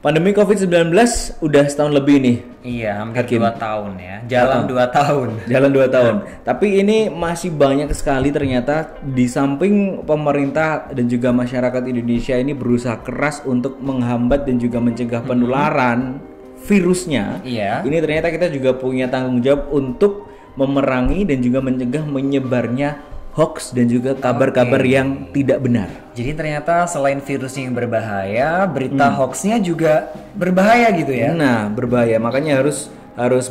Pandemi COVID-19 udah setahun lebih nih. Iya, hampir Hakim. 2 tahun ya. Jalan 2 tahun. Jalan 2 tahun. Tapi ini masih banyak sekali ternyata di samping pemerintah dan juga masyarakat Indonesia ini berusaha keras untuk menghambat dan juga mencegah penularan virusnya. Iya. Ini ternyata kita juga punya tanggung jawab untuk memerangi dan juga mencegah menyebarnya hoax dan juga kabar-kabar yang tidak benar. Jadi ternyata selain virusnya yang berbahaya, berita hoaxnya juga berbahaya gitu ya. Nah, berbahaya. Makanya harus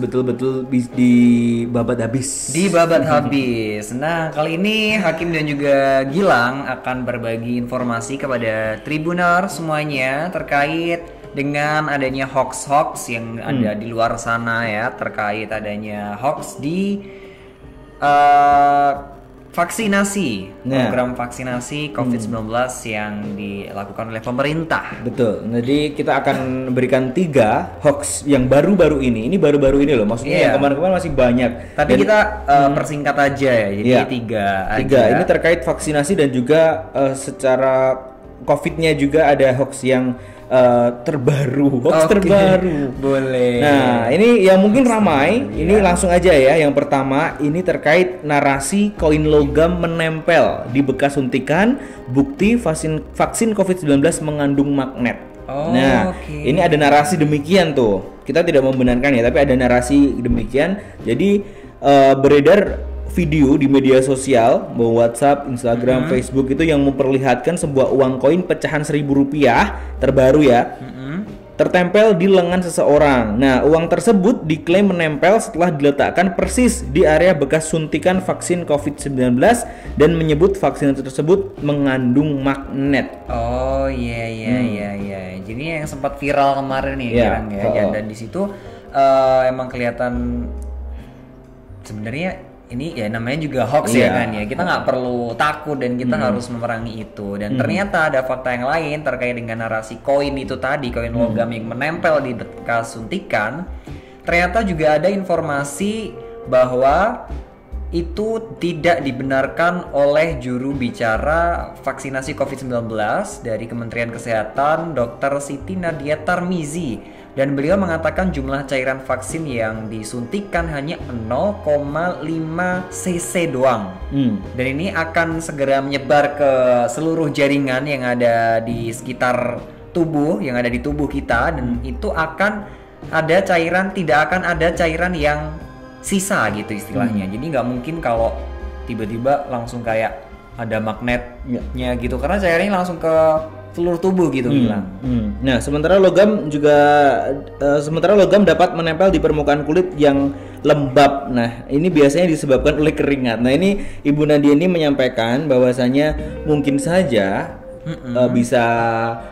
betul-betul dibabat habis. Dibabat habis. Nah, kali ini Hakim dan juga Gilang akan berbagi informasi kepada Tribuner semuanya terkait dengan adanya hoax-hoax yang ada di luar sana ya, terkait adanya hoax di vaksinasi, program vaksinasi COVID-19 yang dilakukan oleh pemerintah. Betul. Jadi kita akan berikan 3 hoax yang baru-baru ini. Ini baru-baru ini loh. Maksudnya yang kemarin-kemarin masih banyak. Tapi kita persingkat aja ya. Jadi 3 aja. Ini terkait vaksinasi dan juga secara COVID-nya juga ada hoax yang terbaru. Terbaru. Boleh. Nah, ini yang mungkin ramai. Ini langsung aja ya. Yang pertama, ini terkait narasi koin logam menempel di bekas suntikan, bukti vaksin COVID-19 mengandung magnet. Ini ada narasi demikian tuh. Kita tidak membenarkan ya, tapi ada narasi demikian. Jadi beredar video di media sosial, WhatsApp, Instagram, Facebook itu yang memperlihatkan sebuah uang koin pecahan Rp1.000 terbaru ya, tertempel di lengan seseorang. Nah, uang tersebut diklaim menempel setelah diletakkan persis di area bekas suntikan vaksin COVID-19 dan menyebut vaksin tersebut mengandung magnet. Oh iya. Jadi yang sempat viral kemarin nih dan di situ emang kelihatan sebenarnya ini ya namanya juga hoax ya kan ya. Kita nggak perlu takut dan kita harus memerangi itu. Dan ternyata ada fakta yang lain terkait dengan narasi koin itu tadi, koin logam yang menempel di bekas suntikan. Ternyata juga ada informasi bahwa itu tidak dibenarkan oleh juru bicara vaksinasi COVID-19 dari Kementerian Kesehatan, Dr. Siti Nadia Tarmizi. Dan beliau mengatakan jumlah cairan vaksin yang disuntikan hanya 0,5 cc doang. Dan ini akan segera menyebar ke seluruh jaringan yang ada di sekitar tubuh, yang ada di tubuh kita. Dan itu akan ada cairan, tidak akan ada cairan yang sisa gitu istilahnya. Jadi nggak mungkin kalau tiba-tiba langsung kayak ada magnetnya gitu, karena cairannya langsung ke seluruh tubuh gitu bilang. Nah, sementara logam dapat menempel di permukaan kulit yang lembab. Nah, ini biasanya disebabkan oleh keringat. Nah, ini Ibu Nadia ini menyampaikan bahwasanya mungkin saja bisa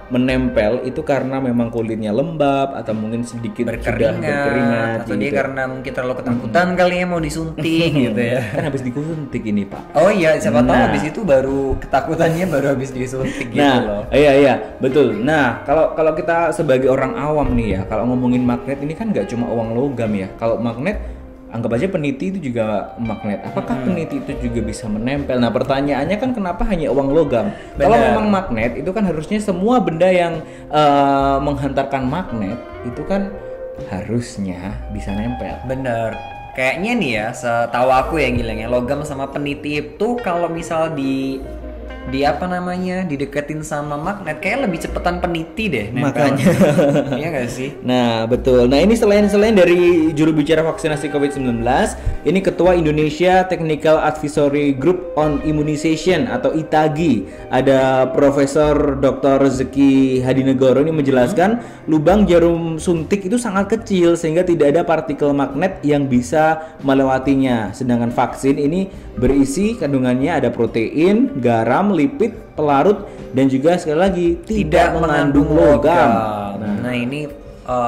menempel itu karena memang kulitnya lembab atau mungkin sedikit sudah berkeringat atau dia karena mungkin terlalu ketakutan kali ya mau disuntik gitu ya. Kan habis disuntik ini, Pak. Oh iya, siapa tahu habis itu baru ketakutannya baru habis disuntik gitu loh. Iya, betul. Nah, kalau kita sebagai orang awam nih ya, kalau ngomongin magnet ini kan nggak cuma uang logam ya. Kalau magnet, anggap aja peniti itu juga magnet. Apakah peniti itu juga bisa menempel? Nah, pertanyaannya kan kenapa hanya uang logam? Kalau memang magnet itu kan harusnya semua benda yang menghantarkan magnet itu kan harusnya bisa nempel. Bener. Kayaknya nih ya, setahu aku ya Gilang ya, logam sama peniti itu kalau misal dideketin sama magnet kayak lebih cepetan peniti deh nempel. Makanya iya gak sih? Nah betul. Nah ini selain dari juru bicara vaksinasi COVID-19, ini Ketua Indonesia Technical Advisory Group on Immunization atau ITAGI, ada Profesor Dr. Zeki Hadinegoro ini menjelaskan lubang jarum suntik itu sangat kecil sehingga tidak ada partikel magnet yang bisa melewatinya. Sedangkan vaksin ini berisi kandungannya ada protein, garam, lipid, pelarut, dan juga sekali lagi tidak mengandung logam. Nah ini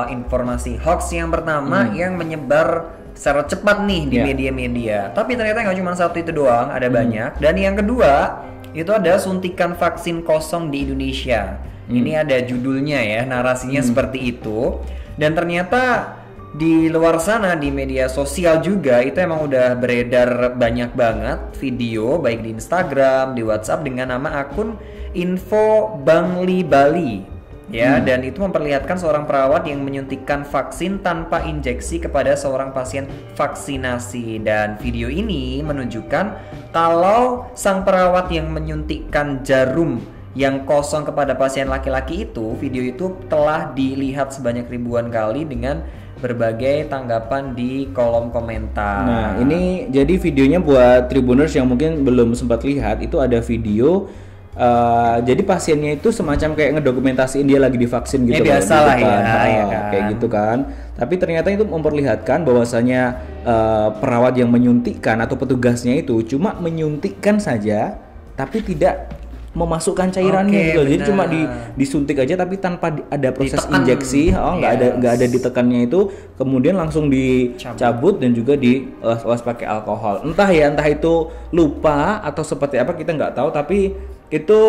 informasi hoax yang pertama yang menyebar secara cepat nih di media-media. Tapi ternyata nggak cuma satu itu doang, ada banyak. Dan yang kedua itu ada suntikan vaksin kosong di Indonesia. Ini ada judulnya ya, narasinya seperti itu. Dan ternyata di luar sana di media sosial juga itu emang udah beredar banyak banget video baik di Instagram, di WhatsApp dengan nama akun Info Bangli Bali. ya, dan itu memperlihatkan seorang perawat yang menyuntikkan vaksin tanpa injeksi kepada seorang pasien vaksinasi. Dan video ini menunjukkan kalau sang perawat yang menyuntikkan jarum yang kosong kepada pasien laki-laki itu, video itu telah dilihat sebanyak ribuan kali dengan berbagai tanggapan di kolom komentar. Nah, ini jadi videonya buat Tribuners yang mungkin belum sempat lihat, itu ada video jadi pasiennya itu semacam kayak ngedokumentasiin dia lagi divaksin gitu. Biasa lah ya, kan? Kayak gitu kan. Tapi ternyata itu memperlihatkan bahwasanya perawat yang menyuntikkan atau petugasnya itu cuma menyuntikkan saja, tapi tidak memasukkan cairannya gitu. Jadi cuma disuntik aja tapi tanpa ada proses ditekan. Injeksi, nggak ada ditekannya itu, kemudian langsung dicabut dan juga dioles pakai alkohol. Entah itu lupa atau seperti apa kita nggak tahu, tapi itu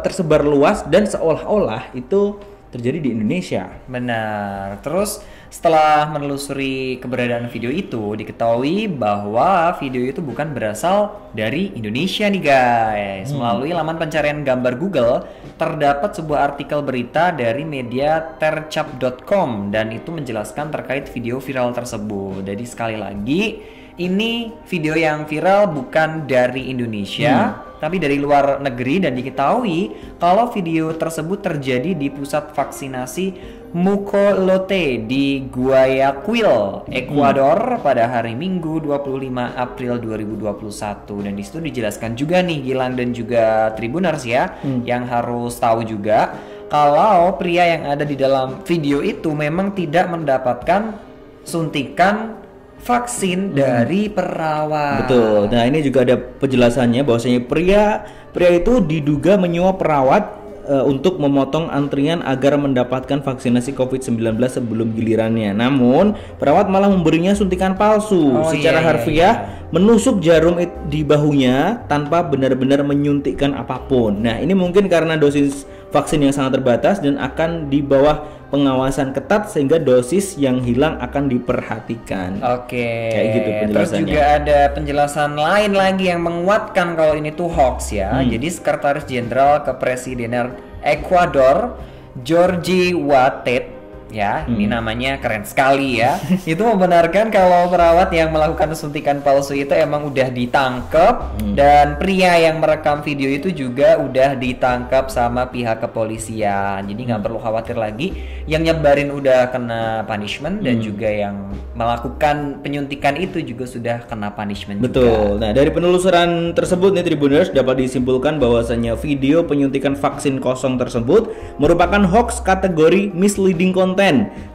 tersebar luas dan seolah-olah itu terjadi di Indonesia. Benar. Terus setelah menelusuri keberadaan video itu, diketahui bahwa video itu bukan berasal dari Indonesia nih guys. Melalui laman pencarian gambar Google, terdapat sebuah artikel berita dari media tercap.com dan itu menjelaskan terkait video viral tersebut. Jadi sekali lagi, ini video yang viral bukan dari Indonesia, tapi dari luar negeri, dan diketahui kalau video tersebut terjadi di pusat vaksinasi Mukolote di Guayaquil, Ekuador pada hari Minggu 25 April 2021. Dan di situ dijelaskan juga nih Gilang dan juga Tribuners ya, yang harus tahu juga kalau pria yang ada di dalam video itu memang tidak mendapatkan suntikan vaksin dari perawat. Betul. Nah, ini juga ada penjelasannya bahwasanya pria itu diduga menyuap perawat untuk memotong antrian agar mendapatkan vaksinasi COVID-19 sebelum gilirannya. Namun, perawat malah memberinya suntikan palsu secara harfiah, menusuk jarum di bahunya tanpa benar-benar menyuntikkan apapun. Nah, ini mungkin karena dosis vaksin yang sangat terbatas dan akan di bawah pengawasan ketat sehingga dosis yang hilang akan diperhatikan. Kayak gitu penjelasannya. Terus juga ada penjelasan lain lagi yang menguatkan kalau ini tuh hoax ya. Jadi Sekretaris Jenderal Kepresidenan Ekuador, Jorge Watet, ya, ini namanya keren sekali ya. Itu membenarkan kalau perawat yang melakukan suntikan palsu itu emang udah ditangkap, dan pria yang merekam video itu juga udah ditangkap sama pihak kepolisian. Jadi nggak perlu khawatir lagi, yang nyebarin udah kena punishment dan juga yang melakukan penyuntikan itu juga sudah kena punishment. Betul. Nah, dari penelusuran tersebut nih Tribuners, dapat disimpulkan bahwasanya video penyuntikan vaksin kosong tersebut merupakan hoax kategori misleading content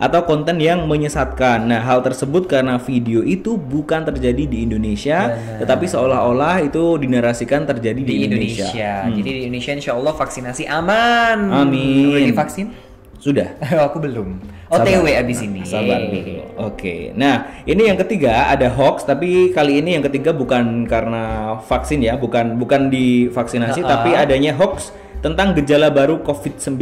atau konten yang menyesatkan. Nah, hal tersebut karena video itu bukan terjadi di Indonesia, tetapi seolah-olah itu dinarasikan terjadi di Indonesia. Jadi di Indonesia insya Allah vaksinasi aman. Amin. Udah divaksin? Sudah. Aku belum. OTW abis ini. Sabar dulu. Oke. Nah, ini yang ketiga ada hoax, tapi kali ini yang ketiga bukan karena vaksin ya, bukan divaksinasi, tapi adanya hoax tentang gejala baru COVID-19.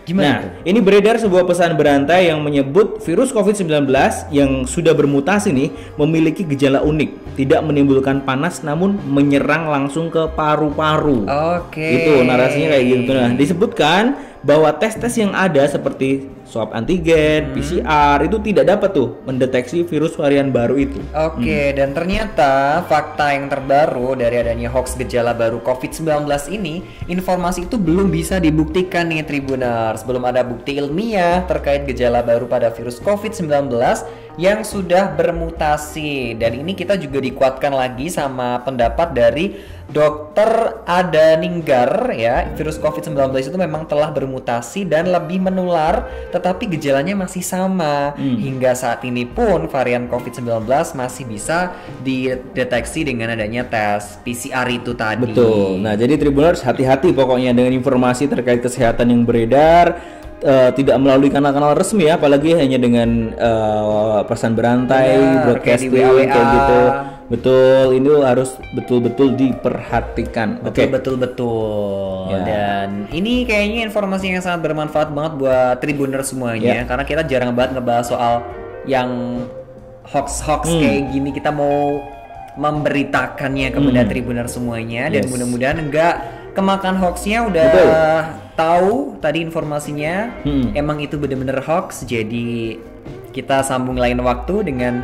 Gimana ini beredar sebuah pesan berantai yang menyebut virus COVID-19 yang sudah bermutasi nih memiliki gejala unik, tidak menimbulkan panas namun menyerang langsung ke paru-paru. Itu narasinya kayak gitu. Nah, disebutkan bahwa tes-tes yang ada seperti swab antigen, PCR itu tidak dapat tuh mendeteksi virus varian baru itu. Dan ternyata fakta yang terbaru dari adanya hoax gejala baru COVID-19 ini, informasi itu belum bisa dibuktikan nih Tribuners. Belum ada bukti ilmiah terkait gejala baru pada virus COVID-19 yang sudah bermutasi. Dan ini kita juga dikuatkan lagi sama pendapat dari Dr. Ada Ninggar ya, virus COVID-19 itu memang telah bermutasi dan lebih menular, tetapi gejalanya masih sama. Hingga saat ini pun varian COVID-19 masih bisa dideteksi dengan adanya tes PCR itu tadi. Betul. Nah, jadi Tribuners hati-hati pokoknya dengan informasi terkait kesehatan yang beredar. Tidak melalui kanal-kanal resmi ya, apalagi hanya dengan pesan berantai, broadcasting kayak gitu. Betul, ini harus betul-betul diperhatikan. Betul. Dan ini kayaknya informasi yang sangat bermanfaat banget buat Tribuners semuanya, karena kita jarang banget ngebahas soal yang hoax-hoax kayak gini. Kita mau memberitakannya kepada Tribuners semuanya, dan mudah-mudahan enggak kemakan hoaxnya udah tahu tadi informasinya. Emang itu bener-bener hoax. Jadi kita sambung lain waktu dengan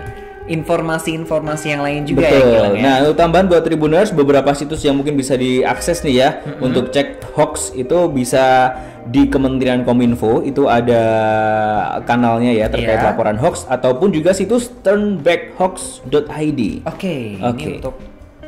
informasi-informasi yang lain juga. Betul. Ya Gilang, ya. Nah, untuk tambahan buat Tribuners, beberapa situs yang mungkin bisa diakses nih ya untuk cek hoax itu bisa di Kementerian Kominfo, itu ada kanalnya ya terkait laporan hoax, ataupun juga situs turnbackhoax.id. Oke. Ini untuk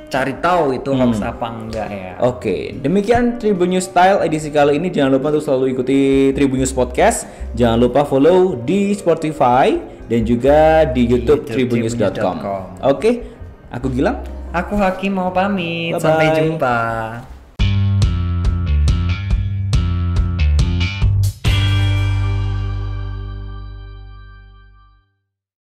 cari tahu itu hoax apa enggak ya. Oke, demikian Tribun News Style edisi kali ini. Jangan lupa untuk selalu ikuti Tribun News Podcast. Jangan lupa follow di Spotify dan juga di YouTube tribunnews.com. Oke, aku Gilang. Aku Hakim mau pamit. Bye-bye. Sampai jumpa.